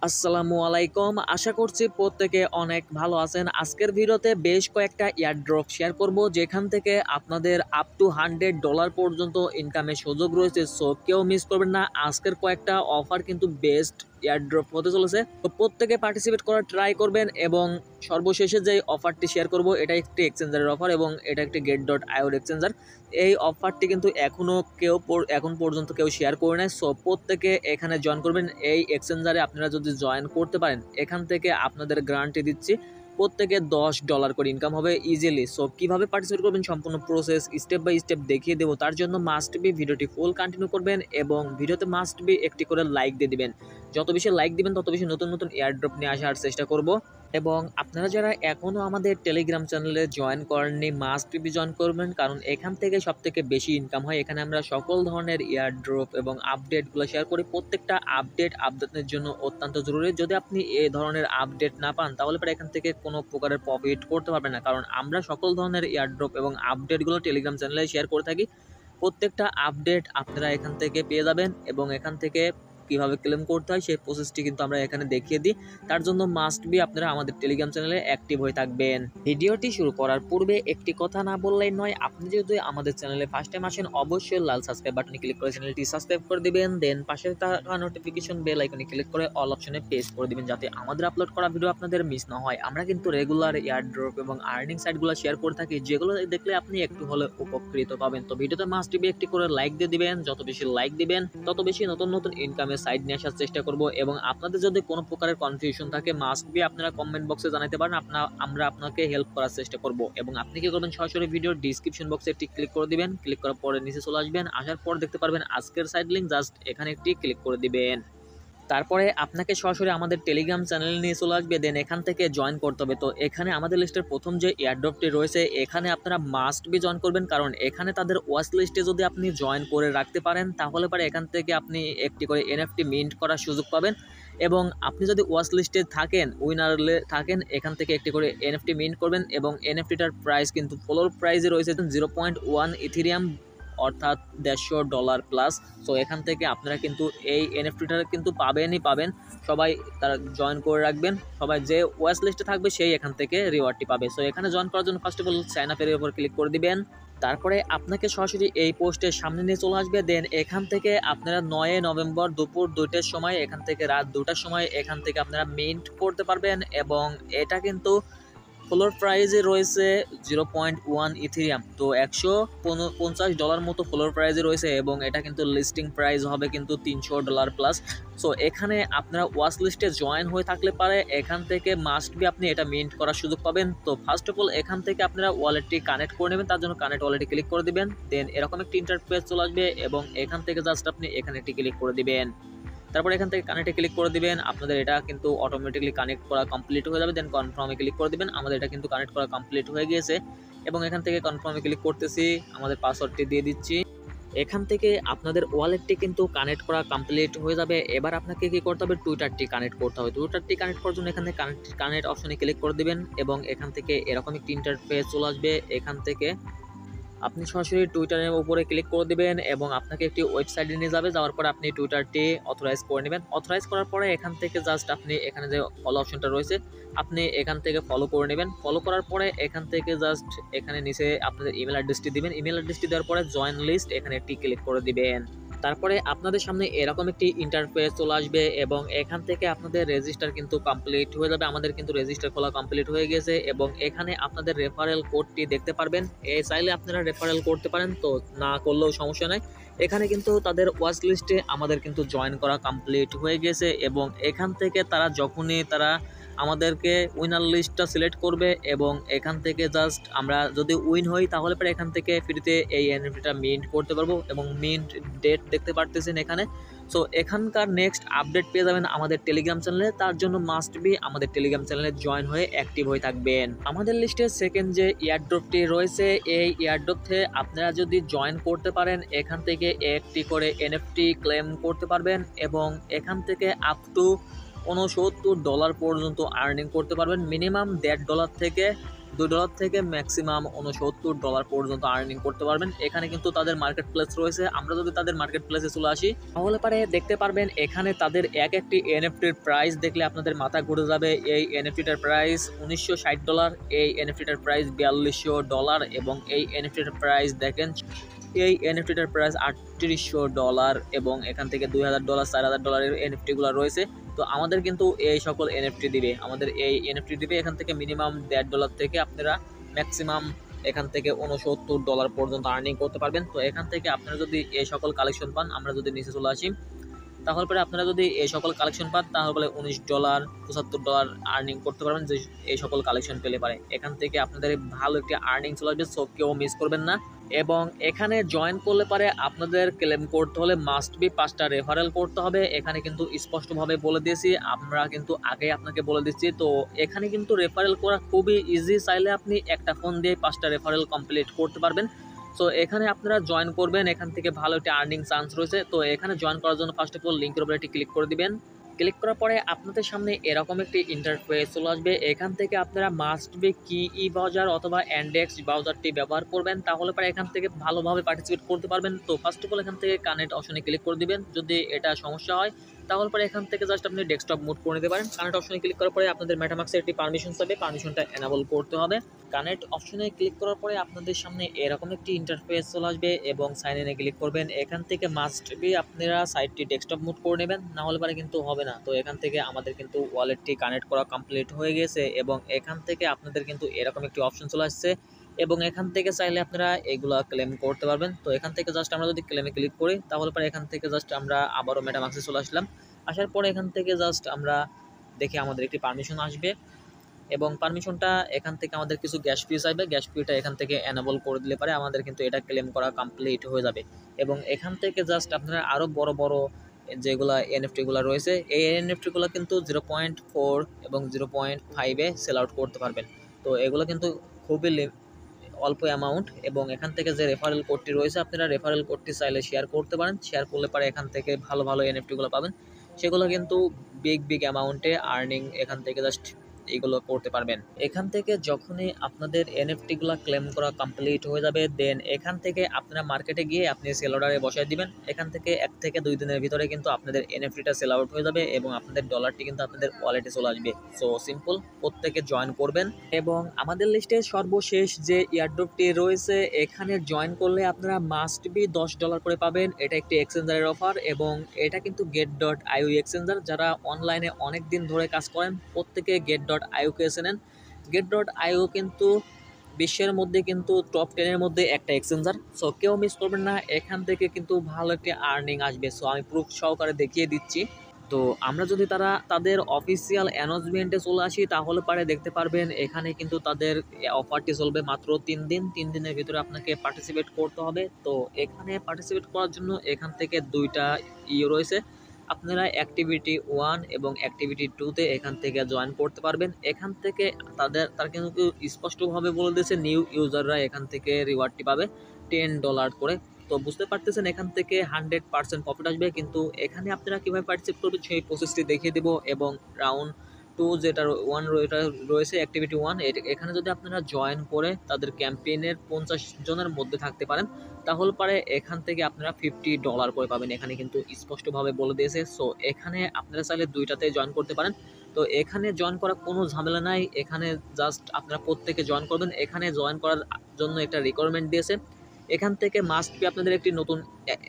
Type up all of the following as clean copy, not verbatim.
আসসালামু আলাইকুম। আশা করছি প্রত্যেকে অনেক ভালো আছেন। আজকের ভিডিওতে বেশ কয়েকটা এয়ারড্রপ শেয়ার করব, যেখান থেকে আপনাদের আপ টু $100 পর্যন্ত ইনকামের সুযোগ রয়েছে। সো কেউ মিস করবেন না। আজকের কয়েকটা অফার কিন্তু বেস্ট এয়ারড্রপ হতে চলেছে, তো প্রত্যেকে পার্টিসিপেট করার ট্রাই করবেন। এবং সর্বশেষে যে অফারটি শেয়ার করব, এটা একটি এক্সচেঞ্জারের অফার এবং এটা একটি get.io এক্সচেঞ্জার। এই অফারটি কিন্তু এখন পর্যন্ত কেউ শেয়ার করে নেয়। সো প্রত্যেকে এখানে জয়েন করবেন। এই এক্সচেঞ্জারে আপনারা যদি জয়েন করতে পারেন, এখান থেকে আপনাদের গ্যারান্টি দিচ্ছি প্রত্যেকে $10 করে ইনকাম হবে ইজিলি। সো কিভাবে পার্টিসিপেট করবেন সম্পূর্ণ প্রসেস স্টেপ বাই স্টেপ দেখিয়ে দেবো। তার জন্য মাস্ট বি ভিডিওটি ফুল কন্টিনিউ করবেন এবং ভিডিওতে মাস্ট বি একটি করে লাইক দিয়ে দিবেন। যত বেশি লাইক দিবেন তত বেশি নতুন নতুন এয়ারড্রপ নিয়ে আসার চেষ্টা করব। এবং আপনারা যারা এখনও আমাদের টেলিগ্রাম চ্যানেলে জয়েন করেননি, মাস্ট বি জয়েন করবেন, কারণ এখান থেকে সবথেকে বেশি ইনকাম হয়। এখানে আমরা সকল ধরনের এয়ারড্রপ এবং আপডেটগুলো শেয়ার করি। প্রত্যেকটা আপডেট আপনাদের জন্য অত্যন্ত জরুরি। যদি আপনি এই ধরনের আপডেট না পান, তাহলে পরে এখান থেকে কোনো প্রকারের প্রফিট করতে পারবেন না, কারণ আমরা সকল ধরনের এয়ারড্রপ এবং আপডেটগুলো টেলিগ্রাম চ্যানেলে শেয়ার করে থাকি। প্রত্যেকটা আপডেট আপনারা এখান থেকে পেয়ে যাবেন এবং এখান থেকে কিভাবে ক্লেম করতে হয় সেই প্রসেসটি কিন্তু আমরা এখানে দেখিয়ে দিই। তার জন্য মাস্ট বি আপনারা আমাদের টেলিগ্রাম চ্যানেলে অ্যাক্টিভ হয়ে থাকবেন। ভিডিওটি শুরু করার পূর্বে একটি কথা না বললেই নয়, আপনি যেহেতু আমাদের চ্যানেলে ফার্স্ট টাইম আসেন, অবশ্যই লাল সাবস্ক্রাইব বাটনে ক্লিক করে চ্যানেলটি সাবস্ক্রাইব করে দিবেন। দেন পাশে থাকা নোটিফিকেশন বেল আইকনে ক্লিক করে অল অপশনে প্রেস করে দিবেন, যাতে আমাদের আপলোড করা ভিডিও আপনাদের মিস না হয়। আমরা কিন্তু রেগুলার এয়ারড্রপ এবং আর্নিং সাইটগুলো শেয়ার করে থাকি, যেগুলো দেখলে আপনি একটু হলে উপকৃত পাবেন। তো ভিডিওতে মাস্ট বি একটি করে লাইক দিয়ে দিবেন। যত বেশি লাইক দিবেন তত বেশি নতুন নতুন ইনকামের সাইট নিয়ে আসার চেষ্টা করব। এবং আপনাদের যদি কোনো প্রকারের কনফিউশন থাকে, মাস্ট বি আপনারা কমেন্ট বক্সে জানাতে পারেন, আমরা আপনাকে হেল্প করার চেষ্টা করব। এবং আপনি কি করবেন, সরাসরি ভিডিওর ডিসক্রিপশন বক্সে একটি ক্লিক করে দিবেন। ক্লিক করার পরে নিচে চলে আসবেন, আসার পর দেখতে পারবেন আজকের সাইট লিঙ্ক, জাস্ট এখানে একটি ক্লিক করে দিবেন। তারপরে আপনাকে সরাসরি আমাদের টেলিগ্রাম চ্যানেল নিয়ে চলে আসবে, দেন এখান থেকে জয়েন করতে হবে। তো এখানে আমাদের লিস্টের প্রথম যে এয়ারড্রপটি রয়েছে, এখানে আপনারা মাস্ট বি জয়েন করবেন, কারণ এখানে তাদের ওয়াচ লিস্টে যদি আপনি জয়েন করে রাখতে পারেন, তাহলে পরে এখান থেকে আপনি একটি করে এনএফটি মিন্ট করার সুযোগ পাবেন। এবং আপনি যদি ওয়াচ লিস্টে থাকেন, উইনারে থাকেন, এখান থেকে একটি করে এনএফটি মিন্ট করবেন। এবং এনএফটিটার প্রাইস কিন্তু ফ্লোর প্রাইজে রয়েছে 0.1 ইথেরিয়াম, অর্থাৎ $150 প্লাস। সো এখান থেকে আপনারা কিন্তু এই এনএফটিটা কিন্তু পাবেন। সবাই তারা জয়েন করে রাখবেন। সবাই যে ওয়াচ লিস্টে থাকবে সেই এখান থেকে রিওয়ার্ডটি পাবে। সো এখানে জয়েন করার জন্য ফার্স্ট অফ অল সাইন আপের উপর ক্লিক করে দিবেন। তারপরে আপনাকে সরাসরি এই পোস্টের সামনে নিয়ে চলে আসবে। দেন এখান থেকে আপনারা 9 নভেম্বর দুপুর 2টার সময়, এখান থেকে রাত 2টার সময় এখান থেকে আপনারা মিন্ট করতে পারবেন। এবং এটা কিন্তু ফ্লোর প্রাইজে রয়েছে 0.1 ইথেরিয়াম, তো $150 মতো ফ্লোর প্রাইজে রয়েছে। এবং এটা কিন্তু লিস্টিং প্রাইস হবে কিন্তু $300 প্লাস। সো এখানে আপনারা ওয়াচ লিস্টে জয়েন হয়ে থাকলে পারে এখান থেকে মাস্ট বি আপনি এটা মিন্ট করার সুযোগ পাবেন। তো ফার্স্ট অফ অল এখান থেকে আপনারা ওয়ালেটটি কানেক্ট করে নেবেন। তার জন্য কানেক্ট ওয়ালেটে ক্লিক করে দিবেন। দেন এরকম একটি ইন্টারফেস চলে আসবে এবং এখান থেকে জাস্ট আপনি এখানে একটি ক্লিক করে দিবেন। তারপর এখান থেকে কানেক্টে ক্লিক করে দিবেন। আপনাদের এটা কিন্তু অটোমেটিকলি কানেক্ট করা কমপ্লিট হয়ে যাবে। দেন কনফার্মে ক্লিক করে দিবেন। আমাদের এটা কিন্তু কানেক্ট করা কমপ্লিট হয়ে গিয়েছে। এবং এখান থেকে কনফার্মে ক্লিক করতেছি, আমাদের পাসওয়ার্ডটি দিয়ে দিচ্ছি। এখান থেকে আপনাদের ওয়ালেটটি কিন্তু কানেক্ট করা কমপ্লিট হয়ে যাবে। এবার আপনাকে কি করতে হবে, টুইটারটি কানেক্ট করতে হবে। টুইটারটি কানেক্ট করার জন্য এখানে কানেক্ট অপশনে ক্লিক করে দিবেন। এবং এখান থেকে এরকম একটি ইন্টারফেস চলে আসবে। এখান থেকে আপনি সরাসরি টুইটারের উপরে ক্লিক করে দিবেন এবং আপনাকে একটি ওয়েবসাইটে নিয়ে যাবে। যাওয়ার পরে আপনি টুইটারটি অথরাইজ করে নেবেন। অথরাইজ করার পরে এখান থেকে জাস্ট আপনি এখানে যে ফলো অপশনটা রয়েছে, আপনি এখান থেকে ফলো করে নেবেন। ফলো করার পরে এখান থেকে জাস্ট এখানে নিচে আপনাদের ইমেল অ্যাড্রেসটি দিবেন। ইমেল অ্যাড্রেসটি দেওয়ার পরে জয়েন লিস্ট এখানে একটি ক্লিক করে দিবেন। তারপরে আপনাদের সামনে এরকম একটি ইন্টারফেস চলে আসবে এবং এখান থেকে আপনাদের রেজিস্টার কিন্তু কমপ্লিট হয়ে যাবে। আমাদের কিন্তু রেজিস্টার খোলা কমপ্লিট হয়ে গেছে এবং এখানে আপনাদের রেফারেল কোডটি দেখতে পারবেন। চাইলে আপনারা রেফারেল করতে পারেন, তো না করলেও সমস্যা নাই। এখানে কিন্তু তাদের ওয়াচ লিস্টে আমাদের কিন্তু জয়েন করা কমপ্লিট হয়ে গেছে। এবং এখান থেকে তারা যখনই আমাদেরকে উইনার লিস্টটা সিলেক্ট করবে এবং এখান থেকে জাস্ট আমরা যদি উইন হই, তাহলে পরে এখান থেকে ফ্রিতে এই এনএফটিটা মিন্ট করতে পারবো। এবং মিন্ট ডেট দেখতে পারতেছেন এখানে। সো এখানকার নেক্সট আপডেট পেয়ে যাবেন আমাদের টেলিগ্রাম চ্যানেলে। তার জন্য মাস্ট বি আমাদের টেলিগ্রাম চ্যানেলে জয়েন হয়ে অ্যাক্টিভ হয়ে থাকবেন। আমাদের লিস্টে সেকেন্ড যে এয়ারড্রপটি রয়েছে, এই এয়ারড্রপে আপনারা যদি জয়েন করতে পারেন, এখান থেকে একটি করে এনএফটি ক্লেম করতে পারবেন এবং এখান থেকে আপ টু $69 পর্যন্ত আর্নিং করতে পারবেন। মিনিমাম $1.50 থেকে $2 থেকে ম্যাক্সিমাম $69 পর্যন্ত আর্নিং করতে পারবেন। এখানে কিন্তু তাদের মার্কেট প্লেস রয়েছে। আমরা যদি তাদের মার্কেট প্লেসে চলে আসি তাহলে পারে দেখতে পারবেন এখানে তাদের এক একটি এনএফটির প্রাইস দেখলে আপনাদের মাথা ঘুরে যাবে। এই এনএফটিটার প্রাইস $1960, এই এনএফটিটার প্রাইস $4200 এবং এই এনএফটিটার প্রাইস দেখেন এই এনএফটিটার প্রাইস $3800 এবং এখান থেকে $2000 $4000 এনএফটিগুলো রয়েছে। তো আমাদের কিন্তু এই সকল এনএফটি দিবে, আমাদের এই এনএফটি দিবে এখান থেকে মিনিমাম $1.5 থেকে আপনারা ম্যাক্সিমাম এখান থেকে $69 পর্যন্ত আর্নিং করতে পারবেন। তো এখান থেকে আপনারা যদি এই সকল কালেকশন পান, আমরা যদি নিচে চলে আসি তাহলে পরে আপনারা যদি এই সকল কালেকশন পান তাহলে $19 $75 আর্নিং করতে পারবেন যে এই সকল কালেকশন পেলে পারে। এখান থেকে আপনাদের ভালো একটি আর্নিং চলে আসবে, সো কেউ মিস করবেন না। এবং এখানে জয়েন করলে পারে আপনাদের ক্লেম করতে হলে মাস্ট বি 5টা রেফারেল করতে হবে। এখানে কিন্তু স্পষ্টভাবে বলে দিয়েছি, আমরা কিন্তু আগে আপনাকে বলে দিচ্ছি। তো এখানে কিন্তু রেফারেল করা খুবই ইজি, চাইলে আপনি একটা ফোন দিয়ে 5টা রেফারেল কমপ্লিট করতে পারবেন। সো এখানে আপনারা জয়েন করবেন, এখান থেকে ভালো একটা আর্নিং চান্স রয়েছে। তো এখানে জয়েন করার জন্য ফার্স্ট অফ অল লিঙ্কের উপরে একটি ক্লিক করে দিবেন। ক্লিক করার পরে আপনাদের সামনে এরকম একটি ইন্টারফেস চলে আসবে। এখান থেকে আপনারা মাস্ট বি কি ই ব্রাউজার অথবা অ্যান্ডেক্স ব্রাউজারটি ব্যবহার করবেন, তাহলে পরে এখান থেকে ভালোভাবে পার্টিসিপেট করতে পারবেন। তো ফার্স্ট অফ অল এখান থেকে কানেক্ট অপশনে ক্লিক করে দিবেন। যদি এটা সমস্যা হয় তাহলে পরে এখান থেকে জাস্ট আপনি ডেস্কটপ মুড করে নিতে পারেন। কানেক্ট অপশনে ক্লিক করার পরে আপনাদের মেটামাক্সের একটি পারমিশন চাইবে, পারমিশনটা এনাবল করতে হবে। কানেক্ট অপশনে ক্লিক করার পরে আপনাদের সামনে এরকম একটি ইন্টারফেস চলে আসবে এবং সাইন ইনে ক্লিক করবেন। এখান থেকে মাস্ট বি আপনারা সাইটটি ডেস্কটপ মুড করে নেবেন, না হলে পরে কিন্তু হবে না। তো এখান থেকে আমাদের কিন্তু ওয়ালেটটি কানেক্ট করা কমপ্লিট হয়ে গেছে এবং এখান থেকে আপনাদের কিন্তু এরকম একটি অপশন চলে আসছে এবং এখান থেকে চাইলে আপনারা এগুলা ক্লেম করতে পারবেন। তো এখান থেকে জাস্ট আমরা যদি ক্লেমে ক্লিক করি তাহলে পরে এখান থেকে জাস্ট আমরা আবারও মেটামাক্সে চলে আসলাম। আসার পরে এখান থেকে জাস্ট আমরা দেখি আমাদের একটি পারমিশন আসবে এবং পারমিশনটা এখান থেকে আমাদের কিছু গ্যাস ফি চাইবে, গ্যাস ফিটা এখান থেকে এনাবল করে দিলে পারে আমাদের কিন্তু এটা ক্লেম করা কমপ্লিট হয়ে যাবে। এবং এখান থেকে জাস্ট আপনারা আরও বড় বড় যেগুলো এনএফটিগুলো রয়েছে এই এনএফটিগুলো কিন্তু 0.4 এবং 0.5-এ সেল আউট করতে পারবেন। তো এগুলো কিন্তু খুবই অল্প অ্যামাউন্ট এবং এখান থেকে যে রেফারেল কোডটি রয়েছে আপনারা রেফারেল কোডটি চাইলে শেয়ার করতে পারেন। শেয়ার করলে পারে এখান থেকে ভালো ভালো এনএফটিগুলো পাবেন, সেগুলো কিন্তু বিগ অ্যামাউন্টে আর্নিং এখান থেকে জাস্ট এইগুলো করতে পারবেন। এখান থেকে যখনই আপনাদের এনএফটিগুলো ক্লেম করা কমপ্লিট হয়ে যাবে দেন এখান থেকে আপনারা মার্কেটে গিয়ে আপনি সেল অর্ডারে বসায় দিবেন। এখান থেকে 1 থেকে 2 দিনের ভিতরে কিন্তু আপনাদের এনএফটিটা সেল আউট হয়ে যাবে এবং আপনাদের ডলারটি কিন্তু আপনাদের ওয়ালেটে চলে আসবে। সো সিম্পল, প্রত্যেকে জয়েন করবেন। এবং আমাদের লিস্টে সর্বশেষ যে এয়ারড্রপটি রয়েছে এখানে জয়েন করলে আপনারা মাস্ট বি $10 করে পাবেন। এটা একটি এক্সচেঞ্জারের অফার এবং এটা কিন্তু get.io এক্সচেঞ্জার। যারা অনলাইনে অনেক দিন ধরে কাজ করেন প্রত্যেকে get.io কে চেনেন। get.io কিন্তু বিশ্বের মধ্যে কিন্তু টপ 10-এর মধ্যে একটা এক্সচেঞ্জার, সো কেউ মিস করবেন না। এখান থেকে কিন্তু ভালো একটি আর্নিং আসবে। সো আমি প্রুফ সহকারে দেখিয়ে দিচ্ছি। তো আমরা যদি তাদের অফিসিয়াল অ্যানাউন্সমেন্টে চলে আসি তাহলে পারে দেখতে পারবেন এখানে কিন্তু তাদের অফারটি চলবে মাত্র 3 দিন। 3 দিনের ভিতরে আপনাকে পার্টিসিপেট করতে হবে। তো এখানে পার্টিসিপেট করার জন্য এখান থেকে 2টা রয়েছে, আপনারা অ্যাক্টিভিটি 1 এবং অ্যাক্টিভিটি 2-তে এখান থেকে জয়েন করতে পারবেন। এখান থেকে তারা কিন্তু স্পষ্টভাবে বলে দিয়েছে নিউ ইউজাররা এখান থেকে রিওয়ার্ডটি পাবে $10 করে। তো বুঝতে পারতেছেন এখান থেকে 100% প্রফিট আসবে। কিন্তু এখানে আপনারা কীভাবে পার্টিসিপেট করবেন সেই প্রসেসটি দেখিয়ে দেবো। এবং রাউন্ড 2 যেটা 1 রয়েছে অ্যাক্টিভিটি 1, এখানে যদি আপনারা জয়েন করে তাদের ক্যাম্পেইনের 50 জনের মধ্যে থাকতে পারেন তাহলে পারে এখান থেকে আপনারা $50 করে পাবেন। এখানে কিন্তু স্পষ্টভাবে বলে দিয়েছে। সো এখানে আপনারা চাইলে 2টাতে জয়েন করতে পারেন। তো এখানে জয়েন করা কোনো ঝামেলা নাই, এখানে জাস্ট আপনারা প্রত্যেকে জয়েন করবেন। এখানে জয়েন করার জন্য একটা রিকোয়ারমেন্ট দিয়েছে, এখান থেকে মাস্ট বি আপনাদের একটি নতুন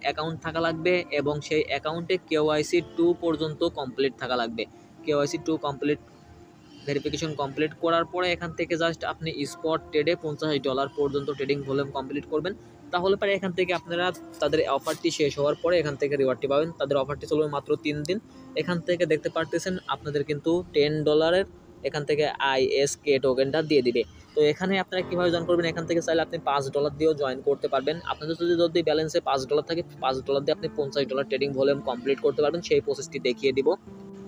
অ্যাকাউন্ট থাকা লাগবে এবং সেই অ্যাকাউন্টে KYC 2 পর্যন্ত কমপ্লিট থাকা লাগবে। KYC 2 কমপ্লিট ভেরিফিকেশন কমপ্লিট করার পরে এখান থেকে জাস্ট আপনি স্পট ট্রেডে $50 পর্যন্ত ট্রেডিং ভলিউম কমপ্লিট করবেন। তাহলে পরে এখান থেকে আপনারা তাদের অফারটি শেষ হওয়ার পরে এখান থেকে রিওয়ার্ডটি পাবেন। তাদের অফারটি চলবে মাত্র 3 দিন। এখান থেকে দেখতে পারতেছেন আপনাদের কিন্তু $10 এখান থেকে ISK টোকেনটা দিয়ে দিবে। তো এখানে আপনারা কীভাবে জয়েন করবেন, এখান থেকে চাইলে আপনি $5 দিয়েও জয়েন করতে পারবেন। আপনাদের যদি ব্যালেন্সে $5 থাকে $5 দিয়ে আপনি $50 ট্রেডিং ভলিউম কমপ্লিট করতে পারবেন। সেই প্রসেসটি দেখিয়ে দিব।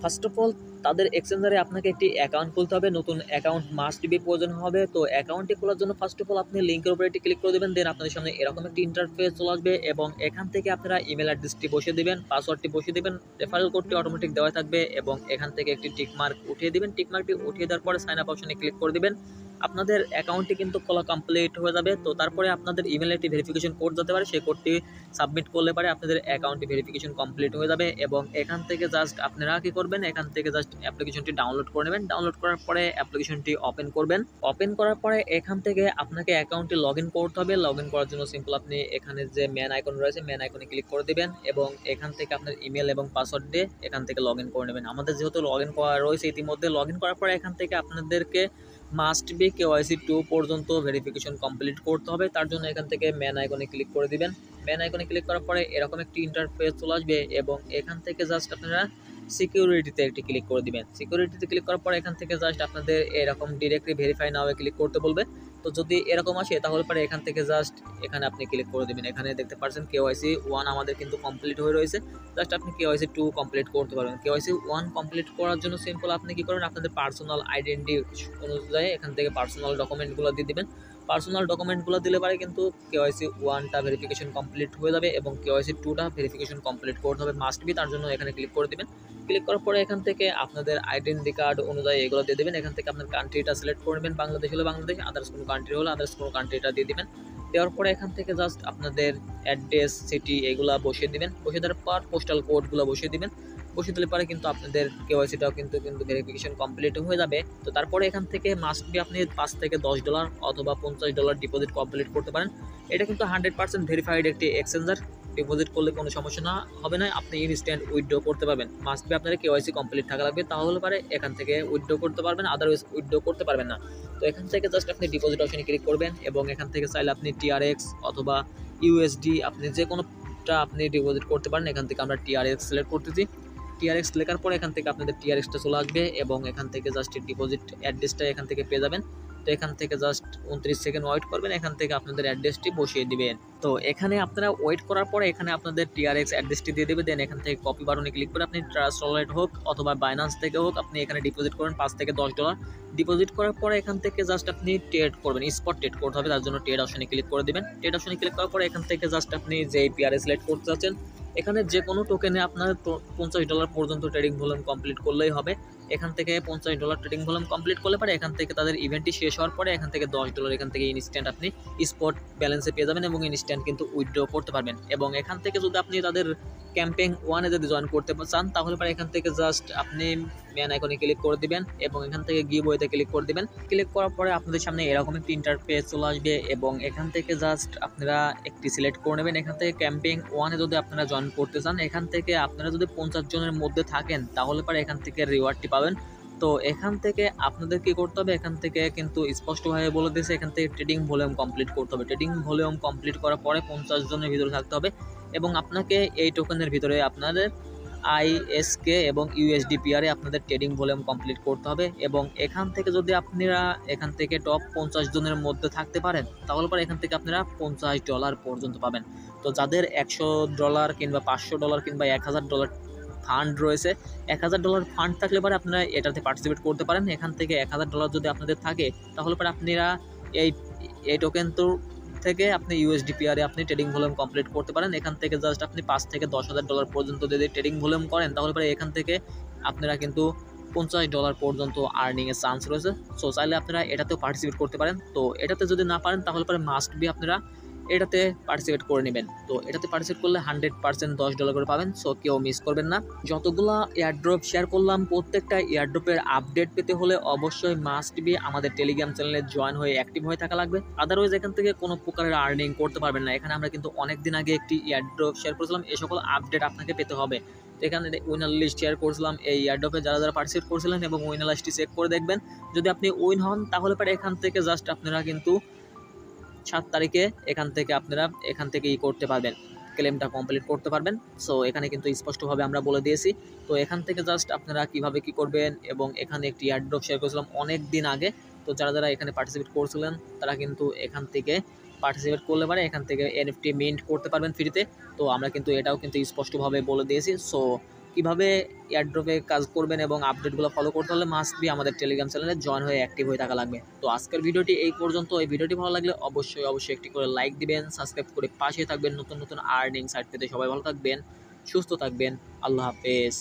ফার্স্ট অফ অল তাদের এক্সচেঞ্জারে আপনাকে একটি অ্যাকাউন্ট খুলতে হবে, নতুন অ্যাকাউন্ট মাস্ট বি প্রয়োজন হবে। তো অ্যাকাউন্টটি খোলার জন্য ফার্স্ট অফ অল আপনি লিঙ্কের উপরে একটি ক্লিক করে দেবেন, দেন আপনাদের সামনে এরকম একটি ইন্টারফেস চলে আসবে এবং এখান থেকে আপনারা ইমেল অ্যাড্রেসটি বসিয়ে দেবেন, পাসওয়ার্ডটি বসিয়ে দেবেন, রেফারেল কোডটি অটোমেটিক দেওয়া থাকবে এবং এখান থেকে একটি টিকমার্ক উঠিয়ে দেবেন। টিকমার্কটি উঠিয়ে দেওয়ার পরে সাইন আপ অপশনে ক্লিক করে দেবেন। আপনাদের অ্যাকাউন্টটি কিন্তু খোলা কমপ্লিট হয়ে যাবে। তো তারপরে আপনাদের ইমেলে একটি ভেরিফিকেশন কোড যেতে পারে, সেই কোডটি সাবমিট করলে পারে আপনাদের অ্যাকাউন্টটি ভেরিফিকেশন কমপ্লিট হয়ে যাবে। এবং এখান থেকে জাস্ট আপনারা কি করবেন, এখান থেকে জাস্ট অ্যাপ্লিকেশনটি ডাউনলোড করে নেবেন। ডাউনলোড করার পরে অ্যাপ্লিকেশনটি ওপেন করবেন। ওপেন করার পরে এখান থেকে আপনাকে অ্যাকাউন্টে লগ ইন করতে হবে। লগ ইন করার জন্য সিম্পল আপনি এখানে যে ম্যান আইকন রয়েছে, ম্যান আইকনে ক্লিক করে দিবেন এবং এখান থেকে আপনার ইমেল এবং পাসওয়ার্ড দিয়ে এখান থেকে লগ ইন করে নেবেন। আমাদের যেহেতু লগ ইন করা রয়েছে ইতিমধ্যে, লগ ইন করার পরে এখান থেকে আপনাদেরকে মাস্ট বি কেওয়াইসি 2 পর্যন্ত ভেরিফিকেশন কমপ্লিট করতে হবে। তার জন্য এখান থেকে ম্যান আইকনে ক্লিক করে দিবেন। ম্যান আইকনে ক্লিক করার পরে এরকম একটি ইন্টারফেস চলে আসবে এবং এখান থেকে জাস্ট আপনারা সিকিউরিটিতে একটি ক্লিক করে দিবেন। সিকিউরিটিতে ক্লিক করার পরে এখান থেকে জাস্ট আপনাদের এরকম ডিরেক্টলি ভেরিফাই নাও ক্লিক করতে বলবে। তো যদি এরকম আসে তাহলে পরে এখান থেকে জাস্ট এখানে আপনি ক্লিক করে দিবেন। এখানে দেখতে পাচ্ছেন কেওয়াইসি 1 আমাদের কিন্তু কমপ্লিট হয়ে রয়েছে। জাস্ট আপনি কেওয়াইসি 2 কমপ্লিট করতে পারবেন। কেওয়াইসি 1 কমপ্লিট করার জন্য সিম্পল আপনি কি করবেন, আপনাদের পার্সোনাল আইডেন্টি অনুযায়ী এখান থেকে পার্সোনাল ডকুমেন্টগুলো দিয়ে দিবেন। পার্সোনাল ডকুমেন্টগুলো দিলে পারে কিন্তু কেওয়াইসি 1টা ভেরিফিকেশন কমপ্লিট হয়ে যাবে এবং কেওয়াইসি 2টা ভেরিফিকেশন কমপ্লিট করতে হবে মাস্ট বি। তার জন্য এখানে ক্লিক করে দিবেন। ক্লিক করার পরে এখান থেকে আপনাদের আইডেন্টি কার্ড অনুযায়ী এগুলো দিয়ে দেবেন। এখান থেকে আপনার কান্ট্রিটা সিলেক্ট করে নেবেন, বাংলাদেশ হলে বাংলাদেশ, আদার্স কোনো কান্ট্রি হলে আদার্স কোনো কান্ট্রিটা দিয়ে দিবেন। দেওয়ার পরে এখান থেকে জাস্ট আপনাদের অ্যাড্রেস, সিটি এগুলা বসিয়ে দিবেন। বসিয়ে দেওয়ার পর পোস্টাল কোডগুলো বসিয়ে দিবেন। বসিয়ে দিলে পরে কিন্তু আপনাদের কেওয়াইসিটাও কিন্তু ভেরিফিকেশন কমপ্লিট হয়ে যাবে। তো তারপরে এখান থেকে মাস্ট বি আপনি $5 থেকে $10 অথবা $50 ডিপোজিট কমপ্লিট করতে পারেন। এটা কিন্তু 100% ভেরিফাইড একটি এক্সচেঞ্জার। ডিপোজিট করলে কোনো সমস্যা হবে না, আপনি ইনস্ট্যান্ট উইথড্র করতে পারবেন। মাস্ট বি আপনার কেওয়াইসি কমপ্লিট থাকা লাগবে, তাহলে পারে এখান থেকে উইথড্র করতে পারবেন, আদারওয়াইজ উইথড্র করতে পারবেন না। তো এখান থেকে জাস্ট আপনি ডিপোজিট অপশনে ক্লিক করবেন এবং এখান থেকে চাইলে আপনি টিআরএক্স অথবা ইউএসডি আপনি যে কোনোটা আপনি ডিপোজিট করতে পারেন। এখান থেকে আমরা টিআরএক্স সিলেক্ট করতেছি। টিআরএক্স লেখার পরে এখান থেকে আপনাদের টিআরএক্সটা চলে আসবে এবং এখান থেকে জাস্ট ডিপোজিট অ্যাড্রেসটা এখান থেকে পেয়ে যাবেন। তো এখান থেকে জাস্ট 29 সেকেন্ড ওয়েট করবেন, এখান থেকে আপনাদের অ্যাড্রেসটি বসিয়ে দিবেন। তো এখানে আপনারা ওয়েট করার পরে এখানে আপনাদের টিআরএক্স অ্যাড্রেসটি দিয়ে দেবেন। দেন এখান থেকে কপি বাটনে ক্লিক করে আপনি ট্রাস্ট ওয়ালেট হোক অথবা বাইন্যান্স থেকে হোক আপনি এখানে ডিপোজিট করেন $5 থেকে $10। ডিপোজিট করার পরে এখান থেকে জাস্ট আপনি ট্রেড করবেন, স্পট ট্রেড করতে হবে। তার জন্য ট্রেড অপশনে ক্লিক করে দিবেন। ট্রেড অপশনে ক্লিক করার পরে এখান থেকে জাস্ট আপনি যে পেয়ারে সিলেক্ট করতে চাচ্ছেন এখানে যে কোনো টোকেনে আপনার $50 পর্যন্ত ট্রেডিং ভলিউম কমপ্লিট করলেই হবে। এখান থেকে $50 ট্রেডিং ভলিউম কমপ্লিট করলে পারে এখান থেকে তাদের ইভেন্টটি শেষ হওয়ার পরে এখান থেকে $10 এখান থেকে ইনস্ট্যান্ট আপনি স্পট ব্যালেন্সে পেয়ে যাবেন এবং ইনস্ট্যান্ট কিন্তু উইথড্র করতে পারবেন। এবং এখান থেকে যদি আপনি তাদের ক্যাম্পেইন 1-এ যদি জয়েন করতে চান তাহলে পরে এখান থেকে জাস্ট আপনি ম্যান আইকনে ক্লিক করে দিবেন এবং এখান থেকে গিভওয়েতে ক্লিক করে দিবেন। ক্লিক করার পরে আপনাদের সামনে এরকম একটি ইন্টারফেস চলে আসবে এবং এখান থেকে জাস্ট আপনারা একটি সিলেক্ট করে নেবেন। এখান থেকে ক্যাম্পেইন 1-এ যদি আপনারা জয়েন করতে চান এখান থেকে আপনারা যদি 50 জনের মধ্যে থাকেন তাহলে পরে এখান থেকে রিওয়ার্ডটি পাবেন। তো এখান থেকে আপনাদের কি করতে হবে, এখান থেকে কিন্তু স্পষ্টভাবে বলে দিয়েছে এখান থেকে ট্রেডিং ভলিউম কমপ্লিট করতে হবে। ট্রেডিং ভলিউম কমপ্লিট করার পরে 50 জনের ভিতরে থাকতে হবে এবং আপনাকে এই টোকেনের ভিতরে আপনাদের আইএসকে এবং ইউএসডিপিআরে আপনাদের ট্রেডিং ভলিউম কমপ্লিট করতে হবে। এবং এখান থেকে যদি আপনারা এখান থেকে টপ 50 জনের মধ্যে থাকতে পারেন তাহলে পরে এখান থেকে আপনারা $50 পর্যন্ত পাবেন। তো যাদের $100 কিংবা $500 কিংবা $1000 ফান্ড রয়েছে, $1000 ফান্ড থাকলে পরে আপনারা এটাতে পার্টিসিপেট করতে পারেন। এখান থেকে $1000 যদি আপনাদের থাকে তাহলে পরে আপনারা এই টোকেন তো থেকে আপনি ইউএসডিপিআরে আপনি ট্রেডিং ভলিউম কমপ্লিট করতে পারেন। এখান থেকে জাস্ট আপনি $5 থেকে $10,000 পর্যন্ত যদি ট্রেডিং ভলিউম করেন তাহলে পরে এখান থেকে আপনারা কিন্তু $50 পর্যন্ত আর্নিংয়ের চান্স রয়েছে। সো চাইলে আপনারা এটাতেও পার্টিসিপেট করতে পারেন। তো এটাতে যদি না পারেন তাহলে পরে মাস্ট বি আপনারা এটাতে পার্টিসিপেট করে নেবেন। তো এটাতে পার্টিসিপেট করলে 100% $10 করে পাবেন। সো কেউ মিস করবেন না। যতগুলা এয়ারড্রপ শেয়ার করলাম প্রত্যেকটা এয়ারড্রপের আপডেট পেতে হলে অবশ্যই মাস্ট বি আমাদের টেলিগ্রাম চ্যানেলে জয়েন হয়ে অ্যাক্টিভ হয়ে থাকা লাগবে। আদারওয়াইজ এখান থেকে কোনো প্রকারের আর্নিং করতে পারবেন না। এখানে আমরা কিন্তু অনেক দিন আগে একটি এয়ারড্রপ শেয়ার করেছিলাম, এই সকল আপডেট আপনাকে পেতে হবে। এখানে উইনার লিস্ট শেয়ার করেছিলাম এই এয়ারড্রপে যারা যারা পার্টিসিপেট করেছিলেন এবং উইনার লিস্টটি চেক করে দেখবেন। যদি আপনি উইন হন তাহলে পরে এখান থেকে জাস্ট আপনারা কিন্তু 7 তারিখে এখান থেকে আপনারা এখান থেকে করতে পারবেন, ক্লেমটা কমপ্লিট করতে পারবেন। সো এখানে কিন্তু স্পষ্টভাবে আমরা বলে দিয়েছি। তো এখান থেকে জাস্ট আপনারা কিভাবে কি করবেন এবং এখানে একটি এয়ারড্রপ শেয়ার করেছিলাম অনেক দিন আগে। তো যারা যারা এখানে পার্টিসিপেট করছিলেন তারা কিন্তু এখান থেকে পার্টিসিপেট করলে পারে এখান থেকে এনএফটি মিন্ট করতে পারবেন ফ্রিতে। তো আমরা কিন্তু এটাও কিন্তু স্পষ্টভাবে বলে দিয়েছি। সো কীভাবে এয়ারড্রপে কাজ করবেন এবং আপডেটগুলো ফলো করতে হলে মাস্ট বি আমাদের টেলিগ্রাম চ্যানেলে জয়েন হয়ে অ্যাক্টিভ হয়ে থাকা লাগবে। তো আজকের ভিডিওটি এই পর্যন্ত। এই ভিডিওটি ভালো লাগলে অবশ্যই একটি করে লাইক দিবেন, সাবস্ক্রাইব করে পাশে থাকবেন নতুন নতুন আর্নিং সাইট পেতে। সবাই ভালো থাকবেন, সুস্থ থাকবেন। আল্লাহ হাফেজ।